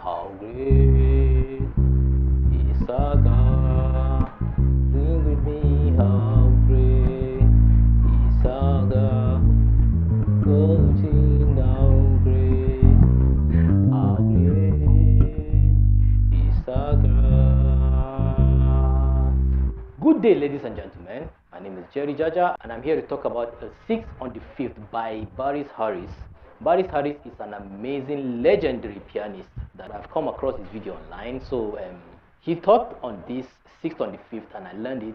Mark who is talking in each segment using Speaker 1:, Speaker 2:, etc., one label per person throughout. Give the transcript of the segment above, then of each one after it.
Speaker 1: How great is our God? Sing with me, how great is our God? Go sing how great is our God. Good day, ladies and gentlemen. My name is Jerry Jaja, and I'm here to talk about the 6th on the 5th by Baris Harris. Baris Harris is an amazing, legendary pianist that I've come across his video online. So he taught on this 6th on the 5th, and I learned it.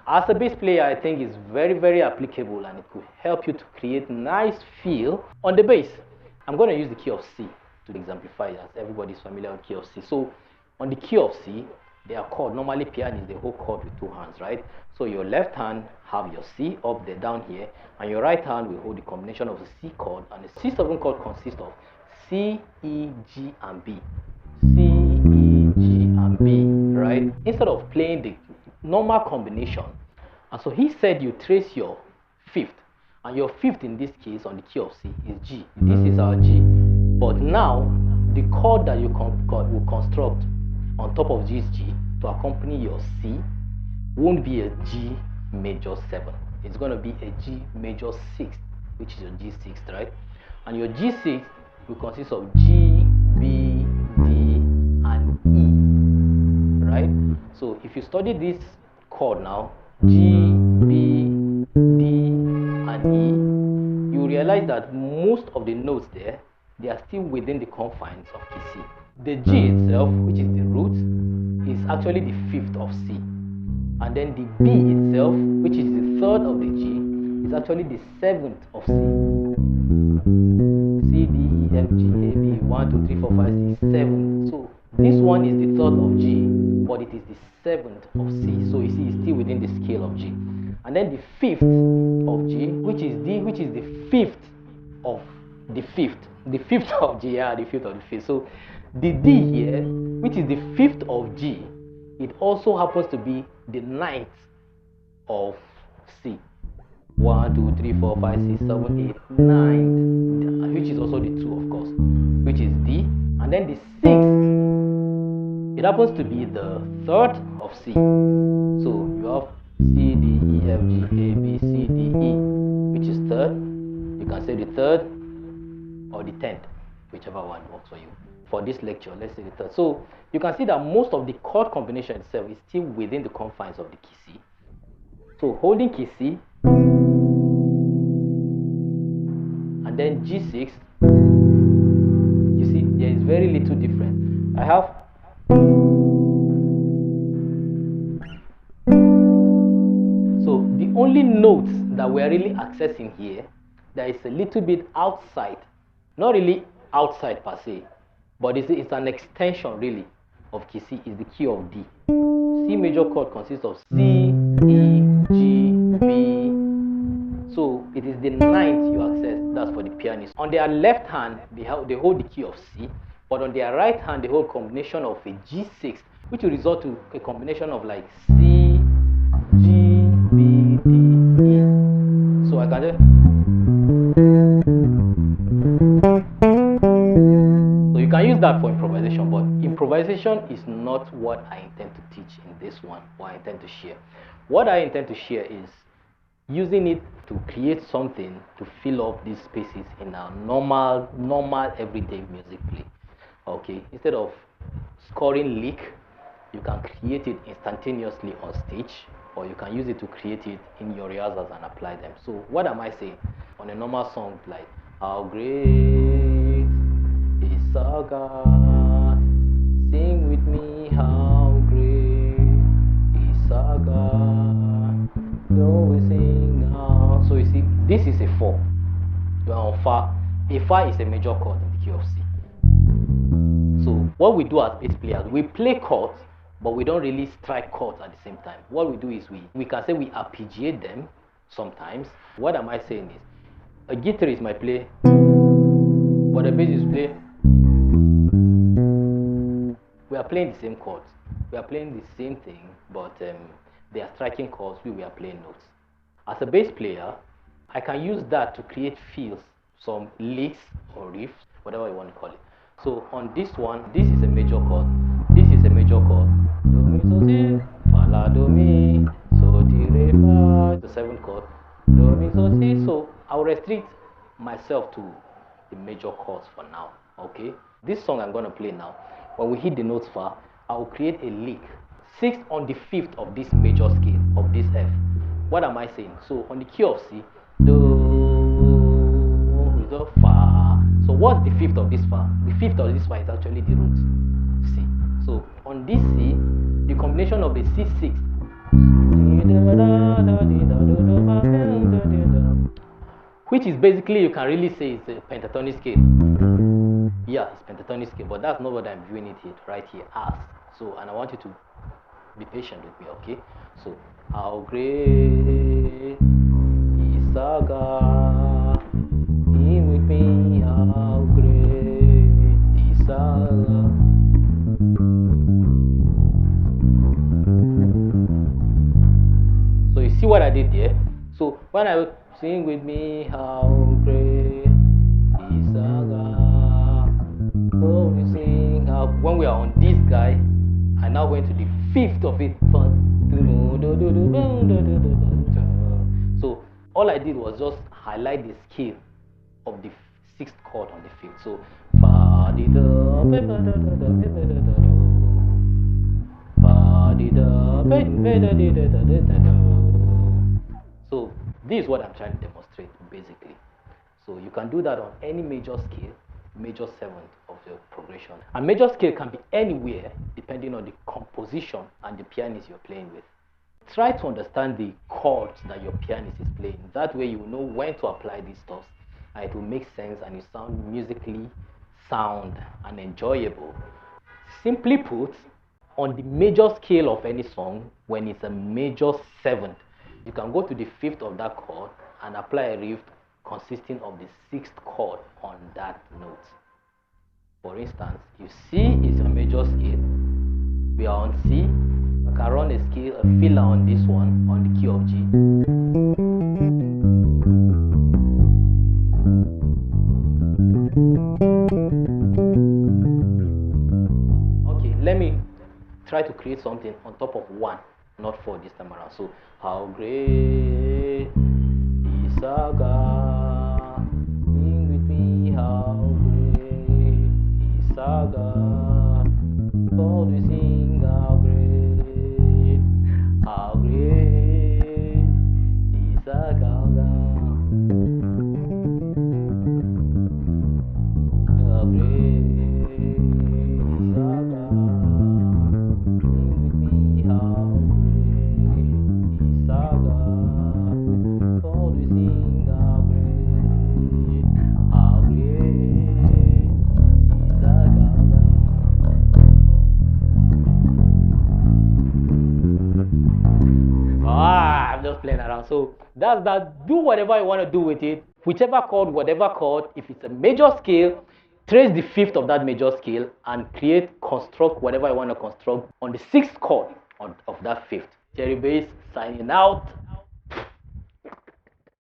Speaker 1: As a bass player, I think it's very, very applicable, and it could help you to create nice feel on the bass. I'm going to use the key of C to exemplify, as everybody's familiar with key of C. So on the key of C, they are chord. Normally pianists, they hold chord with 2 hands, right? So your left hand have your C up there, down here, and your right hand will hold the combination of the C chord, and the C7 chord consists of C, E, G, and B. C, E, G, and B, right? Instead of playing the normal combination, and so he said you trace your 5th, and your 5th in this case on the key of C is G. This is our G. But now the chord that you will construct on top of this G to accompany your C won't be a G major 7. It's going to be a G major 6, which is your G6, right? And your G6 will consist of G, B, D, and E, right? So if you study this chord now, G, B, D, and E, you realize that most of the notes there, they are still within the confines of key C. The G itself, which is the root, is actually the 5th of C. And then the B itself, which is the 3rd of the G, is actually the 7th of C. C, D, E, F, G, A, B, 1, 2, 3, 4, 5, 6, 7. So this one is the 3rd of G, but it is the 7th of C. So you see, it's still within the scale of G. And then the 5th of G, which is D, which is the 5th of the 5th. The 5th of G, yeah, the 5th of the 5th. So the D here, which is the 5th of G, it also happens to be the 9th of C. 1, 2, 3, 4, 5, 6, 7, 8, 9, which is also the 2, of course, which is D. And then the 6th, it happens to be the 3rd of C. So you have C, D, E, F, G, A, B, C, D, E, which is 3rd. You can say the 3rd or the 10th, whichever one works for you. For this lecture, let's say the 3rd. So you can see that most of the chord combination itself is still within the confines of the key C. So holding key C, and then G6, you see there is very little difference. I have so the only notes that we are really accessing here that is a little bit outside, not really outside per se, but it's an extension really of key C, is the key of D. C major chord consists of C, E, G, B. So it is the 9th you access. That's for the pianist. On their left hand, they hold the key of C, but on their right hand, they hold a combination of a G6, which will result to a combination of like C, G, B, D, E. So I can just you can use that for improvisation, but improvisation is not what I intend to teach in this one, what I intend to share. What I intend to share is using it to create something to fill up these spaces in a normal everyday music play. Okay, instead of scoring lick, you can create it instantaneously on stage, or you can use it to create it in your rehearsals and apply them. So what am I saying? On a normal song like how great is our God, sing with me how great is our God, go we sing now. So you see, this is a 4. You are on Fa. A Fa is a major chord in the key of C. So what we do as bass players, we play chords, but we don't really strike chords at the same time. What we do is we can say we arpeggiate them sometimes. What am I saying is, a guitarist might play, but a bassist play. We are playing the same chords. We are playing the same thing, but they are striking chords. We are playing notes. As a bass player, I can use that to create feels, some licks or riffs, whatever you want to call it. So on this one, this is a major chord, this is a major chord, do mi so si, fa la do mi, so di re fa, the seventh chord, do mi so si. So I'll restrict myself to the major chords for now. Okay, this song I'm gonna play now, when we hit the notes fa, I will create a lick, sixth on the fifth of this major scale of this F. What am I saying? So on the key of C, do is the fa. So what's the fifth of this fa? The fifth of this fa is actually the root C. So on this C, the combination of the C6, which is basically, you can really say it's a pentatonic scale. Yeah, it's pentatonic scale, but that's not what I'm viewing it here, right here as. So, and I want you to be patient with me, okay? So, how great is our God? Sing with me, how great is our God? So you see what I did there? So when I sing with me, how great is our God? Oh, you sing how, when we are on this guy, I now went to the fifth of it. So all I did was just highlight the scale of the sixth chord on the fifth. So fa di da ba ba da da da ba ba da da do, fa di da ba ba da di da da da da. So this is what I'm trying to demonstrate basically. So you can do that on any major scale, major seventh of the progression. And major scale can be anywhere depending on the composition and the pianist you're playing with. Try to understand the chords that your pianist is playing. That way you will know when to apply these stuff and it will make sense and you sound musically sound and enjoyable. Simply put, on the major scale of any song, when it's a major seventh, you can go to the fifth of that chord and apply a riff consisting of the sixth chord on that note. For instance, if C is a major scale, we are on C, I can run a scale, a filler on this one, on the key of G. Okay, let me try to create something on top of 1, not 4 this time around. So, how great is our God? Sing with me, how great is our God? Oh, we sing, how great is our God? How great is our God? Sing with me, how great is our God? Oh, we sing, how great is our God? I'm just playing around. So that's that. Do whatever you want to do with it. Whichever chord, whatever chord. If it's a major scale, trace the fifth of that major scale and construct whatever you want to construct on the sixth chord of that fifth. Jerry Bass signing out.